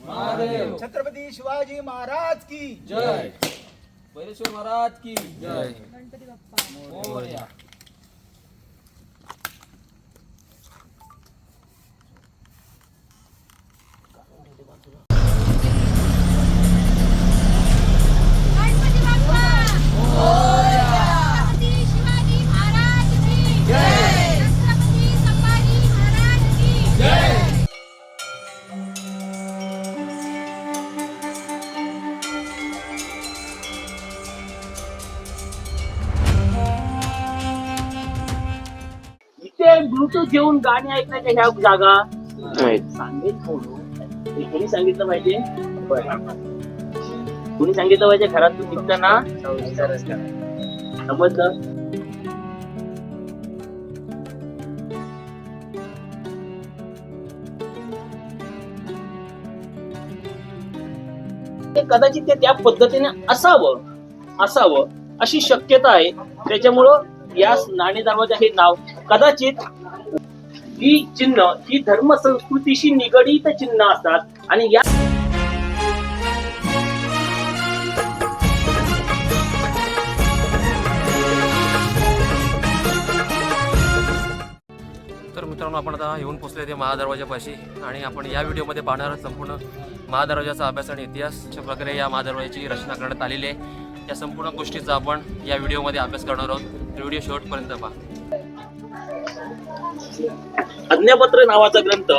महादेव. छत्रपती शिवाजी महाराज की जय. बैरेश्वर महाराज की जय. गणपती बाप्पा मोरया. गणपती बाप्पा छत्रपती शिवाजी महाराज की जय. छत्रपती संभाजी महाराज की जय. इथे ब्लूटूथ घेऊन गाणी ऐकण्याच्या ह्या जागा सांगेल कोण? हे कोणी सांगितलं पाहिजे? कोणी सांगितलं पाहिजे? घरातून निघताना समजलं? ते कदाचित ते त्या पद्धतीने असावं अशी शक्यता आहे. त्याच्यामुळं या नाणे दरवाजा हे नाव कदाचित ही चिन्ह ही धर्म संस्कृतीशी निगडीत चिन्ह असतात आणि या तर मित्रांनो, आपण आता येऊन पोहोचले ते महादरवाजापाशी आणि आपण या व्हिडिओमध्ये पाहणार आहोत संपूर्ण महादरवाजाचा अभ्यास आणि इतिहास कशा प्रकारे या महादरवाजाची रचना करण्यात आलेली आहे. या संपूर्ण गोष्टीचा आपण या व्हिडिओमध्ये अभ्यास करणार आहोत. तर व्हिडिओ शेवटपर्यंत पहा. आज्ञापत्र नावाचा ग्रंथ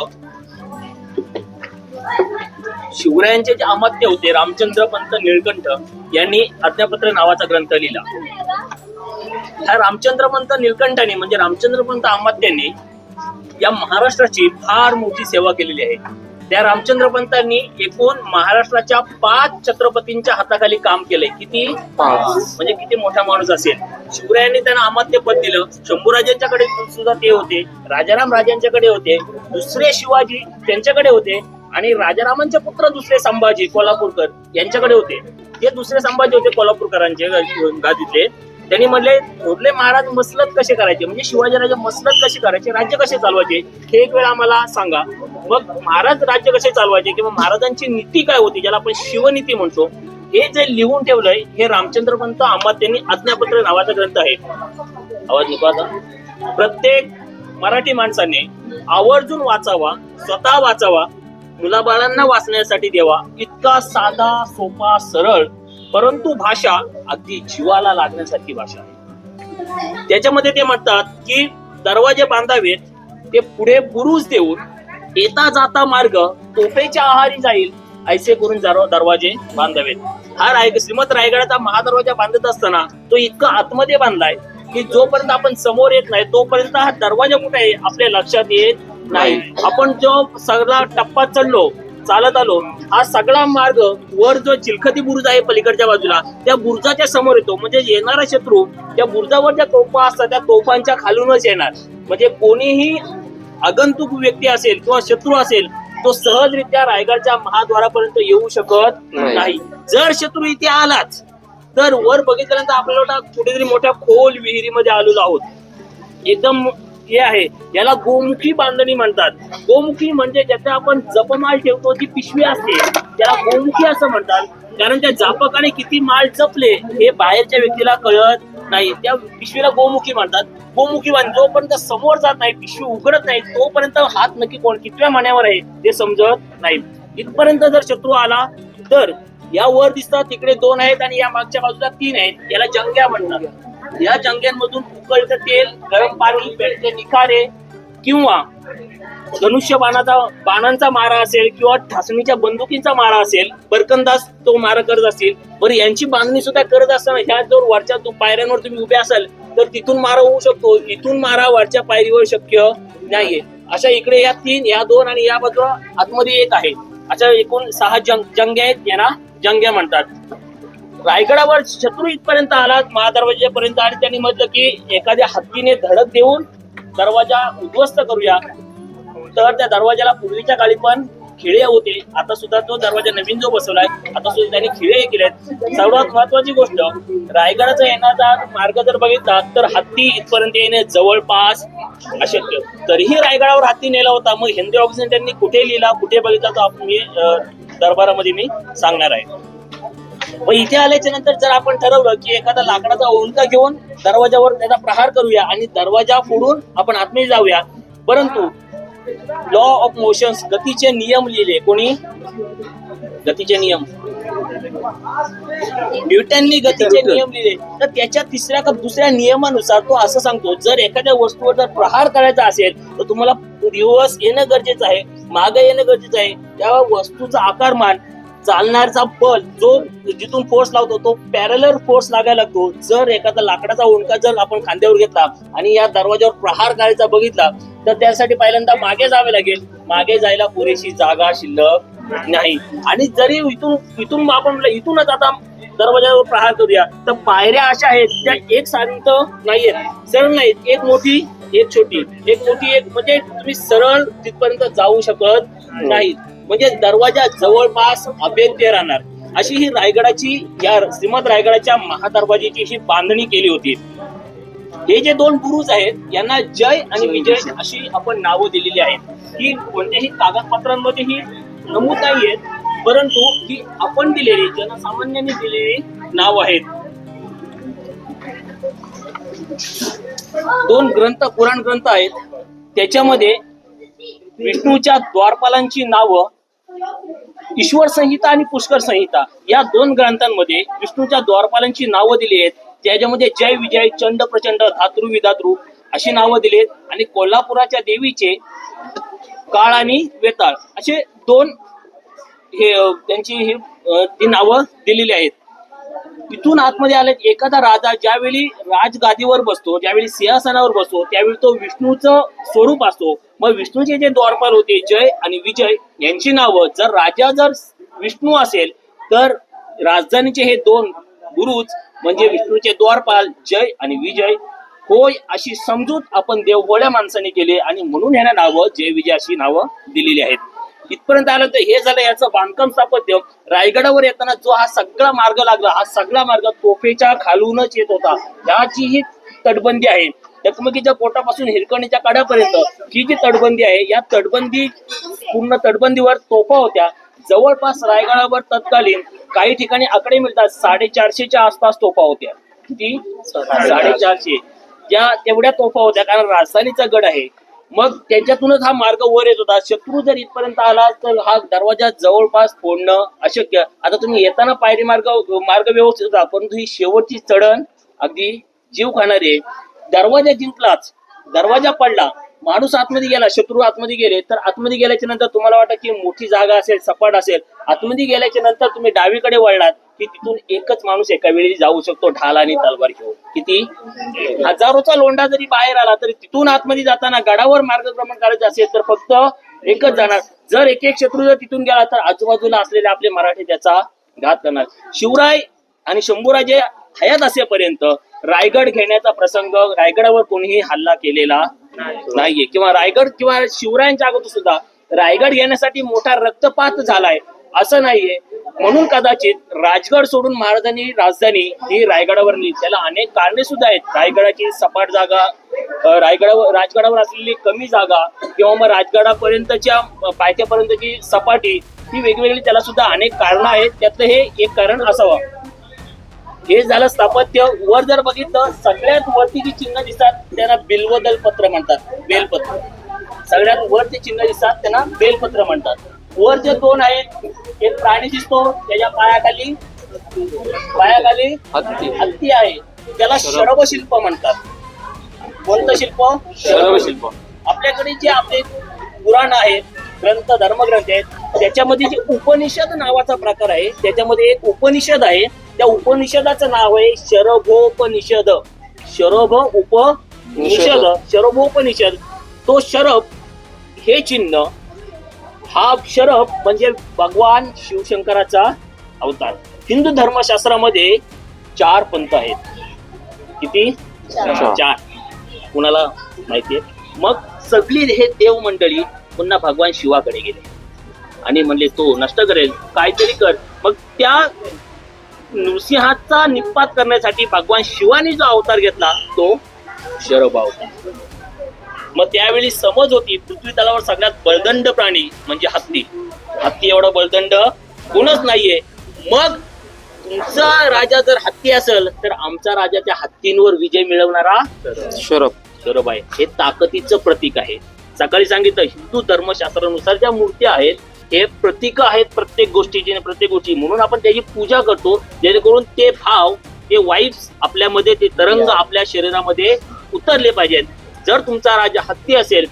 शिवरायांचे जे अमात्य होते रामचंद्र पंत निळकंठ यांनी आज्ञापत्र नावाचा ग्रंथ लिहिला. ह्या रामचंद्र पंत निळकंठाने म्हणजे रामचंद्र पंत अमात्यांनी या महाराष्ट्राची फार मोठी सेवा केलेली आहे. त्या रामचंद्र पंतांनी एकूण महाराष्ट्राच्या 5 छत्रपतींच्या हाताखाली काम केलंय. किती? 5. म्हणजे किती मोठा माणूस असेल. शिवरायांनी त्यांना अमात्य पद दिलं. शंभूराजांच्याकडे सुद्धा ते होते, राजाराम राजांच्याकडे होते, दुसरे शिवाजी त्यांच्याकडे होते आणि राजारामांचे पुत्र दुसरे संभाजी कोल्हापूरकर यांच्याकडे होते. ते दुसरे संभाजी होते कोल्हापूरकरांचे गादीतले. त्यांनी म्हणले थोरले महाराज मसलत कसे करायचे, म्हणजे शिवाजीराजे मसलत कशी करायचे, राज्य कसे चालवायचे हे एक वेळ आम्हाला सांगा. मग महाराज राज्य कसे चालवायचे किंवा महाराजांची नीती काय होती, ज्याला आपण शिवनीती म्हणतो, हे जे लिहून ठेवलंय हे रामचंद्र पंत अमात्यांनी आज्ञापत्र नावाचा ग्रंथ आहे. आवाज नको आता. प्रत्येक मराठी माणसाने आवर्जून वाचावा, स्वतः वाचावा, मुलाबाळांना वाचण्यासाठी द्यावा. इतका साधा, सोपा, सरळ परंतु भाषा अगदी जीवाला लागण्यासारखी भाषा आहे. त्याच्यामध्ये ते म्हणतात की दरवाजे बांधावेत ते पुढे बुरुज देऊन, येता जाता मार्ग तोफेच्या आहारी जाईल ऐसे करून दरवाजे बांधावेत. हा श्रीमंत रायगडाचा महादरवाजा बांधत असताना तो इतका आतमध्ये बांधलाय की जोपर्यंत आपण समोर येत नाही तोपर्यंत हा दरवाजा कुठे आहे आपल्या लक्षात येत नाही. आपण जो सगळा टप्पा चढलो, चालत आलो, हा सगळा मार्ग वर जो चिलखती बुरुज आहे पलीकडच्या बाजूला त्या बुरुजाच्या समोर येतो. म्हणजे येणारा शत्रू त्या बुरुजावर ज्या तोफा असतात त्या तोफांच्या खालूनच येणार. म्हणजे कोणीही आगंतुक व्यक्ती असेल किंवा शत्रू असेल तो सहजरित्या रायगडच्या महाद्वारापर्यंत येऊ शकत नाही. जर शत्रू इथे आलाच तर वर बघितल्यानंतर आपल्याला कुठेतरी मोठ्या खोल विहिरीमध्ये आलेलो आहोत. एकदम हे आहे, याला गोमुखी बांधणी म्हणतात. गोमुखी म्हणजे ज्याचा आपण जपमाल ठेवतो ती पिशवी असते त्याला गोमुखी असं म्हणतात. कारण त्या जापकाने किती माल जपले हे बाहेरच्या व्यक्तीला कळत नाही. त्या पिशवीला गोमुखी म्हणतात. गोमुखी जोपर्यंत समोर जात नाही, पिशवी उघडत नाही, तोपर्यंत हात नक्की कितव्या मान्यावर आहे ते समजत नाही. इथपर्यंत जर शत्रू आला तर या वर दिसतात तिकडे 2 आहेत आणि या मागच्या बाजूला 3 आहेत. याला जंग्या म्हणतात. या जंग्यांमधून उकळतं तेल, गरम पाणी, पेटते निखारे किंवा धनुष्य बाणांचा मारा असेल किंवा ठासणीच्या बंदुकींचा मारा असेल, बरकंदाज तो मारा करत असतील. बरं, यांची बांधणी सुद्धा करत असताना ह्या जर वरच्या पायऱ्यांवर तुम्ही उभे असाल तर तिथून मारा होऊ शकतो, इथून मारा वरच्या पायरीवर शक्य नाहीये. अशा इकडे या 3, या 2 आणि या बाजूला आतमध्ये 1 आहे. अशा एकूण 6 जंग्या आहेत. यांना जंग्या म्हणतात. रायगडावर शत्रू इथपर्यंत आला, महादरवाजापर्यंत, आणि त्यांनी म्हटलं की एखाद्या हत्तीने धडक देऊन दरवाजा उद्ध्वस्त करूया. तर त्या दरवाजाला पूर्वीच्या काळी पण खिळे होते. आता सुद्धा तो दरवाजा नवीन जो बसवलाय आता सुद्धा त्यांनी खिळे केलेत. सर्वात महत्वाची गोष्ट, रायगडाचा येण्याचा मार्ग जर बघितला तर हत्ती इथपर्यंत येणे जवळपास अशक्य. तरीही रायगडावर हत्ती नेला होता. मग हिंदी ऑफिसने त्यांनी कुठे लिहिला, कुठे बघितला तो आपण दरबारामध्ये मी सांगणार आहे. व इथे आल्याच्या नंतर जर आपण ठरवलं की एखादा लाकडाचा ओंडका घेऊन दरवाजावर त्याचा प्रहार करूया आणि दरवाजा फोडून आपण आतमध्ये जाऊया, परंतु लॉ ऑफ मोशन्स, गतीचे नियम लिहिले. कोणी? गतीचे नियम, न्यूटननी गतीचे नियम लिहिले. तर त्याच्या तिसऱ्या का दुसऱ्या नियमानुसार तो असं सांगतो, जर एखाद्या वस्तूवर जर प्रहार करायचा असेल तर तुम्हाला रिव्हर्स येणं गरजेचं आहे, मागे येणं गरजेचं आहे. त्या वस्तूचा आकारमान, चालणारचा बल, जो जिथून फोर्स लावतो तो पॅरलर फोर्स लागायला लागतो. जर एखादा लाकडाचा ओंडका जर आपण खांद्यावर घेतला आणि या दरवाजावर प्रहार करायचा बघितला तर त्यासाठी पहिल्यांदा मागे जावे लागेल. मागे जायला पुरेशी जागा शिल्लक नाही. आणि जरी इथून आपण इथूनच आता दरवाजावर प्रहार करूया तर पायऱ्या अशा आहेत त्या एक सारखी नाहीयेत, सरळ नाहीत, एक मोठी एक छोटी, एक मोठी एक, म्हणजे तुम्ही सरळ तिथपर्यंत जाऊ शकत नाही. म्हणजे दरवाजा जवळपास अभेद्य राहणार. अशी ही रायगडाची, या श्रीमंत रायगडाच्या महादरवाजाची ही बांधणी केली होती. हे जे दोन बुरुज आहेत यांना जय आणि विजय अशी आपण नावं दिलेली आहेत. ही कोणत्याही कागदपत्रांमध्ये ही नमूद नाहीयेत, परंतु ही आपण दिलेली, जनसामान्यांनी दिलेली नाव आहेत. दोन ग्रंथ, पुराण ग्रंथ आहेत, त्याच्यामध्ये विष्णूच्या द्वारपालांची नावं ईश्वर संहिता आणि पुष्कर संहिता या दोन ग्रंथांमध्ये विष्णूच्या द्वारपालांची नावं दिली आहेत. त्याच्यामध्ये जय विजय, चंड प्रचंड, धातृ विधातृ अशी नावं दिली आहेत. आणि कोल्हापुराच्या देवीचे काळ आणि वेताळ असे दोन हे त्यांची ती नावं दिलेली आहेत. तिथून आतमध्ये आले, एखादा राजा ज्यावेळी राजगादीवर बसतो, ज्यावेळी सिंहासनावर बसतो, त्यावेळी तो विष्णूचं स्वरूप असतो. मग विष्णूचे जे द्वारपाल होते जय आणि विजय यांची नावं, जर राजा जर विष्णू असेल तर राजधानीचे हे दोन बुरुज म्हणजे विष्णूचे द्वारपाल जय आणि विजय होय अशी समजूत आपण देवगोळ्या माणसाने केली आणि म्हणून ह्यांना नावं जय विजय अशी नावं दिलेली आहेत. इथपर्यंत आलं तर हे झालं याचं बांधकाम स्थापत्य. रायगडावर येताना जो हा सगळा मार्ग लागला, हा सगळा मार्ग तोफेच्या खालूनच येत होता. याची ही तटबंदी आहे, चकमकीच्या पोटापासून हिरकणीच्या काड्यापर्यंत ही जी तटबंदी आहे, या तटबंदी पूर्ण तटबंदीवर तोफा होत्या. जवळपास रायगडावर तत्कालीन काही ठिकाणी आकडे मिळतात 450च्या आसपास तोफा होत्या. किती? 450. या तेवढ्या तोफा होत्या, कारण राजधानीचा गड आहे. मग त्याच्यातूनच हा मार्ग वर येत होता. शत्रू जर इथपर्यंत आला तर हा दरवाजा जवळपास फोडणं अशक्य. आता तुम्ही येताना पायरी मार्ग व्यवस्थित होता, परंतु ही शेवटची चढण अगदी जीव खाणारी. दरवाजा जिंकलाच, दरवाजा पडला, माणूस आतमध्ये गेला, शत्रू आतमध्ये गेले, तर आतमध्ये गेल्याच्या नंतर तुम्हाला वाटतं की मोठी जागा असेल, सपाट असेल. आतमध्ये गेल्याच्या नंतर तुम्ही डावीकडे वळलात की तिथून एकच माणूस एका वेळी जाऊ शकतो ढाल आणि तलवार घेऊन. किती? हजारोचा लोंढा जरी बाहेर आला तरी तिथून आतमध्ये जाताना गडावर मार्गक्रमण करायचं असेल तर फक्त एकच जाणार. जर एक शत्रू जर तिथून गेला तर आजूबाजूला असलेले आपले मराठी त्याचा घात करणार. शिवराय आणि शंभूराजे हयात असेपर्यंत रायगड घेण्याचा प्रसंग, रायगडावर कोणीही हल्ला केलेला नाहीये, किंवा रायगड किंवा शिवरायांच्या अगोदर सुद्धा रायगड घेण्यासाठी मोठा रक्तपात झालाय असं नाहीये. म्हणून कदाचित राजगड सोडून महाराजांनी राजधानी ही रायगडावर नेली. त्याला अनेक कारणे सुद्धा आहेत. रायगडाची सपाट जागा, राजगडावर असलेली कमी जागा, किंवा मग राजगडापर्यंतच्या पायथ्यापर्यंतची सपाटी, ही वेगवेगळी त्याला सुद्धा अनेक कारण आहेत. त्यातलं हे एक कारण असावं. हे झालं स्थापत्य. वर जर बघितलं, सगळ्यात वरती जी चिन्ह दिसतात त्यांना बिल्वदल पत्र म्हणतात, बेलपत्र. सगळ्यात वरती चिन्ह दिसतात त्यांना बेलपत्र म्हणतात. वर जे दोन आहेत, एक प्राणी दिसतो, त्याच्या पायाखाली हत्ती आहे, त्याला शरभशिल्प म्हणतात. कोणतं शिल्प? शरभशिल्प. आपल्याकडे जे आपले पुराण आहेत, ग्रंथ, धर्मग्रंथ आहेत, त्याच्यामध्ये जे उपनिषद नावाचा प्रकार आहे, त्याच्यामध्ये एक उपनिषद आहे. त्या उपनिषदाचं नाव आहे शरभोपनिषद. शरभोपनिषद. तो शरभ हे चिन्ह, हा शरभ म्हणजे भगवान शिवशंकराचा अवतार. हिंदू धर्मशास्त्रामध्ये 4 पंथ आहेत. किती? 4. कुणाला माहितीये? मग सगळी हे देव मंडळी पुन्हा भगवान शिवाकडे गेले आणि म्हणले तो नष्ट करेल, काहीतरी कर. मग त्या नृसिंहाचा निपात करण्यासाठी भगवान शिवानी जो अवतार घेतला तो शरभ अवतार. मग त्यावेळी समज होती पृथ्वी तलावर सगळ्यात बळदंड प्राणी म्हणजे हत्ती. हत्ती एवढा बळदंड कोणच नाहीये. मग तुमचा राजा जर हत्ती असेल तर आमचा राजा त्या हत्तींवर विजय मिळवणारा शरभ आहे. हे ताकदीचं प्रतीक आहे. सकाळी सांगितलं हिंदू धर्मशास्त्रानुसार ज्या मूर्त्या आहेत हे प्रतीक आहेत प्रत्येक गोष्टीची आणि प्रत्येक गोष्टी, म्हणून आपण त्याची पूजा करतो जेणेकरून ते भाव, ते वाईब्स आपल्यामध्ये, ते तरंग आपल्या शरीरामध्ये उतरले पाहिजेत. जर तुमचा राजा हत्ती असेल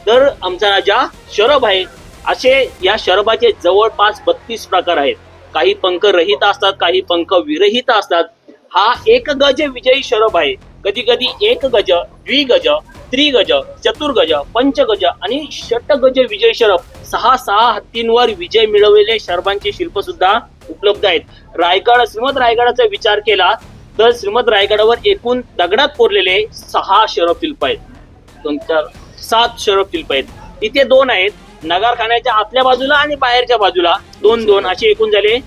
तर आमचा राजा शरभ आहे. असे या शरभाचे जवळपास 32 प्रकार आहेत. काही पंख रहित असतात, काही पंख विरहित असतात. हा एक गज विजयी शरभ आहे. कधी कधी एक गज, द्विगज, त्रिगज, चतुर्गज, पंचगज आणि षटगज विजय शरभ, 6 हत्तींवर विजय मिळवलेले शरभांचे शिल्प सुद्धा उपलब्ध आहेत. रायगड, श्रीमद रायगडाचा विचार केला तर श्रीमद रायगडावर एकूण दगडात कोरलेले 6 शरभ शिल्प आहेत. 7 शरभ शिल्प आहेत. इथे 2 आहेत, नगारखान्याच्या आतल्या बाजूला आणि बाहेरच्या बाजूला 2 असे एकूण झाले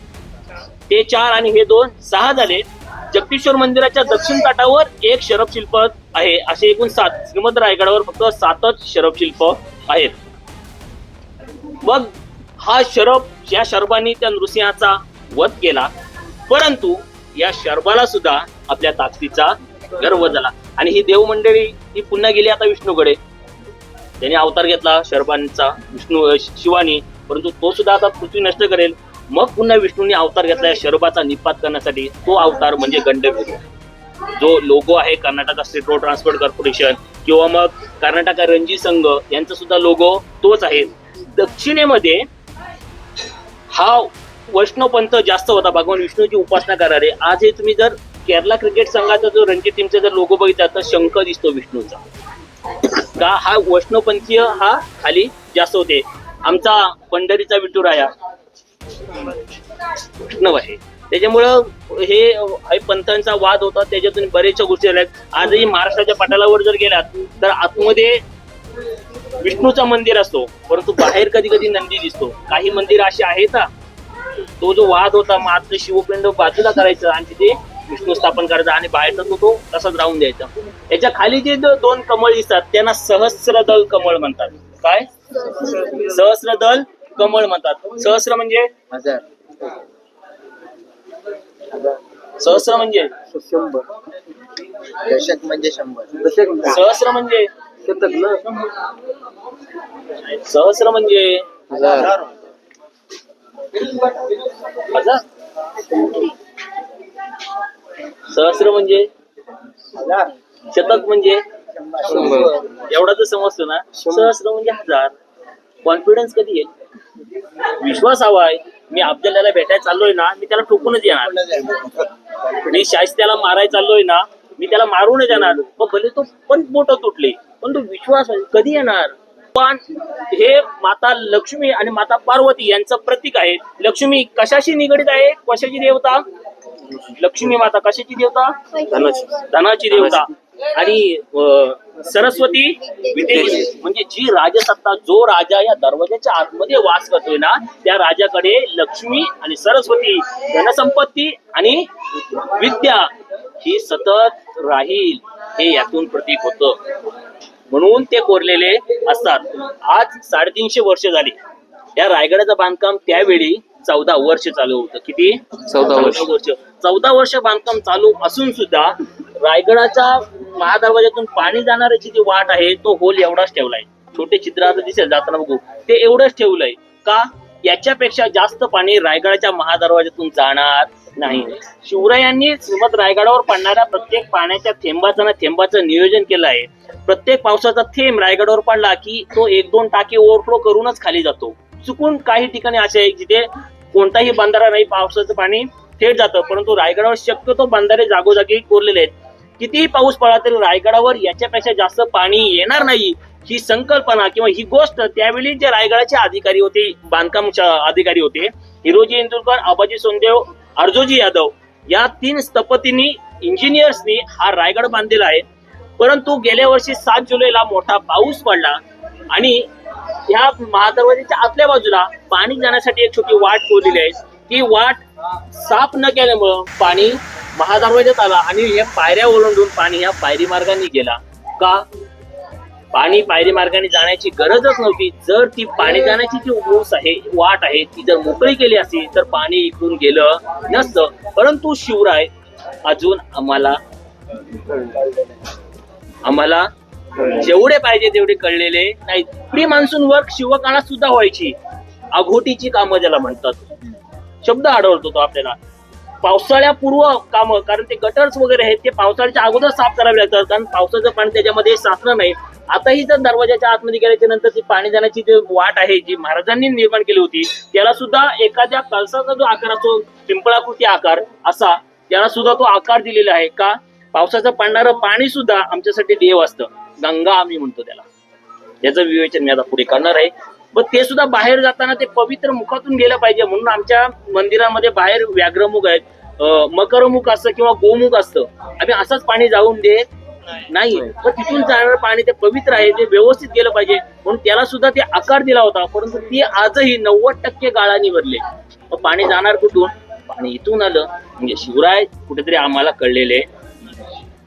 ते 4 आणि हे 2 6 झाले. जगदीश्वर मंदिराच्या दक्षिण काठावर 1 शरभ शिल्प आहे. असे एकूण 7. श्रीमद रायगडावर फक्त 7च शरभ शिल्प आहेत. मग हा शरभ, या शरभांनी त्या नृसिंहाचा वध केला, परंतु या शरभाला सुद्धा आपल्या ताकदीचा गर्व झाला. आणि ही देवमंडळी ही पुन्हा गेली आता विष्णूकडे. त्याने अवतार घेतला शरभांचा, विष्णू शिवानी, परंतु तो सुद्धा आता पृथ्वी नष्ट करेल. मग पुन्हा विष्णूने अवतार घेतला शरभाचा निपात करण्यासाठी. तो अवतार म्हणजे गंडवीर. जो लोगो आहे Karnataka state road transport corporation किंवा मग कर्नाटक रणजी संघ यांचा सुद्धा लोगो तोच आहे. दक्षिणेमध्ये हा वैष्णव पंथ जास्त होता, भगवान विष्णूची उपासना करणारे. आज हे तुम्ही जर केरला क्रिकेट संघाचा जो रणजी टीमचा जर लोगो बघितला तर शंख दिसतो विष्णूचा. का हा वैष्णवपंथीय हा खाली जास्त होते. आमचा पंढरीचा विठुराया वैष्णव आहे, त्याच्यामुळं हे पंथांचा वाद होता, त्याच्यातून बरेचशा गोष्टी झाल्यात. आजही महाराष्ट्राच्या पटालावर जर गेलात तर आतमध्ये विष्णूचा मंदिर असतो, परंतु बाहेर कधी कधी नंदी दिसतो. काही मंदिर अशी आहेत. तो जो वाद होता, मग आता शिवपिंड बाजूला करायचं आणि तिथे विष्णू स्थापन करायचा आणि बाहेरचा तो तसाच राहून द्यायचा. याच्या खाली जे 2 कमळ दिसतात त्यांना सहस्रदल कमळ म्हणतात. काय? सहस्रदल कमळ म्हणतात. सहस्र म्हणजे 1000, सहस्र म्हणजे 100, दशक म्हणजे 100, सहस्र म्हणजे शतक ना, सहस्र म्हणजे 1000, सहस्र म्हणजे 1000, शतक म्हणजे 100. एवढा तर समजतो ना. सहस्र म्हणजे 1000. कॉन्फिडन्स कधी आहे? विश्वास हवा आहे. मी अफजलला भेटायला चाललोय ना, मी त्याला ठोकूनच येणार. मी शाहिस्त्याला मारायला चाललोय ना, मी त्याला मारूनच येणार. मग भले तो पण बोट तुटले, पण तो विश्वास कधी येणार? पण हे माता लक्ष्मी आणि माता पार्वती यांचं प्रतीक आहे. लक्ष्मी कशाशी निगडीत आहे? कशाची देवता? लक्ष्मी माता कशाची देवता? धनाची देवता. आणि सरस्वती विद्येची, म्हणजे जी राजसत्ता, जो राजा या दरवाजाच्या आतमध्ये वास करतोय ना, त्या राजाकडे लक्ष्मी आणि सरस्वती, धनसंपत्ती आणि विद्या ही सतत राहील, हे यातून प्रतीक होतं. म्हणून ते कोरलेले असतात. आज 350 वर्ष झाली या रायगडाचं बांधकाम. त्यावेळी 14 वर्ष चालू होतं. किती? 14 वर्ष. 14 वर्ष बांधकाम चालू असून सुद्धा रायगडाच्या महादरवाजातून पाणी जाणाऱ्याची जी वाट आहे तो होल एवढाच ठेवलाय. छोटे चित्र आता दिसेल जाताना बघू, ते एवढंच ठेवलंय. का? याच्यापेक्षा जास्त पाणी रायगडाच्या महादरवाजातून जाणार नाही. शिवरायांनी श्रीमद रायगडावर पडणाऱ्या प्रत्येक पाण्याच्या थेंबाचं नियोजन केलं आहे. प्रत्येक पावसाचा थेंब रायगडावर पडला की तो 1-2 टाके ओव्हरफ्लो करूनच खाली जातो. चुकून काही ठिकाणी असे आहे जिथे कोणताही बंधारा नाही, पावसाचं पाणी थेट जातं, परंतु रायगडावर शक्यतो बंधारे जागोजागी कोरलेले आहेत. कितीही पाऊस पडला तरी रायगडावर याच्यापेक्षा जास्त पाणी येणार नाही, ही संकल्पना किंवा ही गोष्ट त्यावेळी जे रायगडाचे अधिकारी होते, बांधकाम अधिकारी होते, हिरोजी इंदुरकर, आबाजी सोनदेव, अर्जोजी यादव, या 3 स्थपतींनी, इंजिनियर्सनी हा रायगड बांधलेला आहे. परंतु गेल्या वर्षी 7 जुलैला मोठा पाऊस पडला आणि ह्या महादरवाजाच्या आतल्या बाजूला पाणी जाण्यासाठी एक छोटी वाट कोरलेली आहे. ती वाट साफ न केल्यामुळं पाणी महादरवाजात आला आणि या पायऱ्या ओलांडून पाणी ह्या पायरी मार्गाने गेला. का? पाणी पायरी मार्गाने जाण्याची गरजच नव्हती. जर ती पाणी जाण्याची जी ओस आहे, वाट आहे, ती जर मोकळी केली असती तर पाणी इकडून गेलं नसतं. परंतु शिवराय अजून आम्हाला जेवढे पाहिजे तेवढे कळलेले नाही. प्री मान्सून वर्क शिवकाळात सुद्धा व्हायची. अघोटीची कामं ज्याला म्हणतात, शब्द आढळतो तो आपल्याला. पावसाळ्यापूर्व कामं, कारण ते गटर्स वगैरे आहेत ते पावसाळ्याच्या अगोदर साफ करावे लागतात, कारण पावसाचं पाणी त्याच्यामध्ये साचलं नाही. आताही जर दरवाजाच्या आतमध्ये गेल्याच्या नंतर ती पाणी जाण्याची जी वाट आहे, जी महाराजांनी निर्माण केली होती, त्याला सुद्धा एखाद्या कळसाचा जो आकार असतो, पिंपळाकृती आकार असा, त्याला सुद्धा तो आकार दिलेला आहे. का? पावसाचं पडणारं पाणी सुद्धा आमच्यासाठी देव असतं. गंगा आम्ही म्हणतो त्याला. याचं विवेचन मी आता पुढे करणार आहे. पण ते सुद्धा बाहेर जाताना ते पवित्र मुखातून गेलं पाहिजे, म्हणून आमच्या मंदिरामध्ये बाहेर व्याघ्रमुख आहेत, मकरमुख असतं किंवा गोमुख असतं. आम्ही असंच पाणी जाऊन देत नाही. तर तिथून जाणारं पाणी ते पवित्र आहे, ते व्यवस्थित गेलं पाहिजे, म्हणून त्याला सुद्धा ते आकार दिला होता. परंतु ती आजही 90% गाळाने भरले. पाणी जाणार कुठून? पाणी इथून आलं. म्हणजे शिवराय कुठेतरी आम्हाला कळलेले.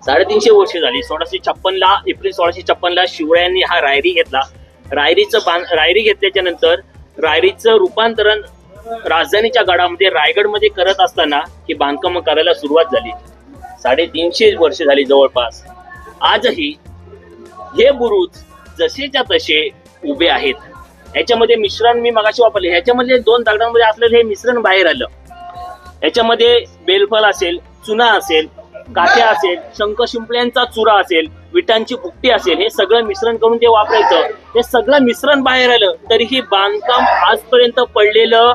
350 वर्ष झाली. 1656 एप्रिल 1656 शिवरायांनी हा रायरी घेतला. रायरी घेतल्याच्या नंतर रायरीचं रूपांतरण राजधानीच्या गडामध्ये रायगडमध्ये करत असताना ही बांधकाम करायला सुरुवात झाली. 350 वर्ष झाली जवळपास. आजही हे बुरुज जसेच्या तसे उभे आहेत. ह्याच्यामध्ये मिश्रण मी मगाशी वापरले. ह्याच्यामध्ये 2 दगडांमध्ये असलेलं हे मिश्रण बाहेर आलं. ह्याच्यामध्ये बेलफल असेल, चुना असेल, काठ्या असेल, शंख शिंपल्यांचा चुरा असेल, विटांची भुकटी असेल, हे सगळं मिश्रण करून ते वापरायचं. हे सगळं मिश्रण बाहेर आलं तरीही बांधकाम आजपर्यंत पडलेलं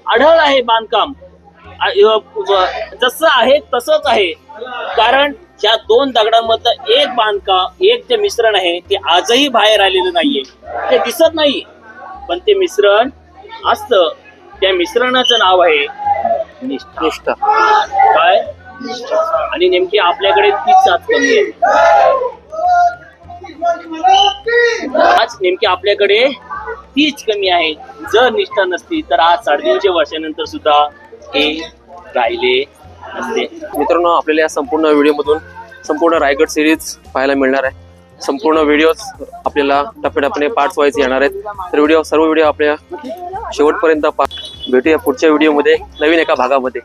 आढळ आहे. बांधकाम जसं आहे तसंच आहे. कारण या 2 दगडांमधलं एक बांधकाम, एक जे मिश्रण आहे ते आजही बाहेर आलेलं नाहीये. ते दिसत नाही, पण ते मिश्रण असतं. त्या मिश्रणाचं नाव आहे निष्ठा. काय? आणि नेमकी आपल्याकडे तीच आज कमी आहे. आज नेमकी आपल्याकडे तीच कमी आहे. जर निष्ठा नसती तर आज 350 वर्षानंतर सुद्धा हे राहिले असते. मित्रांनो, आपल्याला या संपूर्ण व्हिडिओमधून संपूर्ण रायगड सिरीज पाहायला मिळणार आहे. संपूर्ण व्हिडिओज आपल्याला टप्प्याटप्प्याने पार्ट्स वाईज येणार आहेत. तर सर्व व्हिडिओ आपल्या शेवटपर्यंत भेटूया पुढच्या व्हिडिओमध्ये नवीन एका भागामध्ये.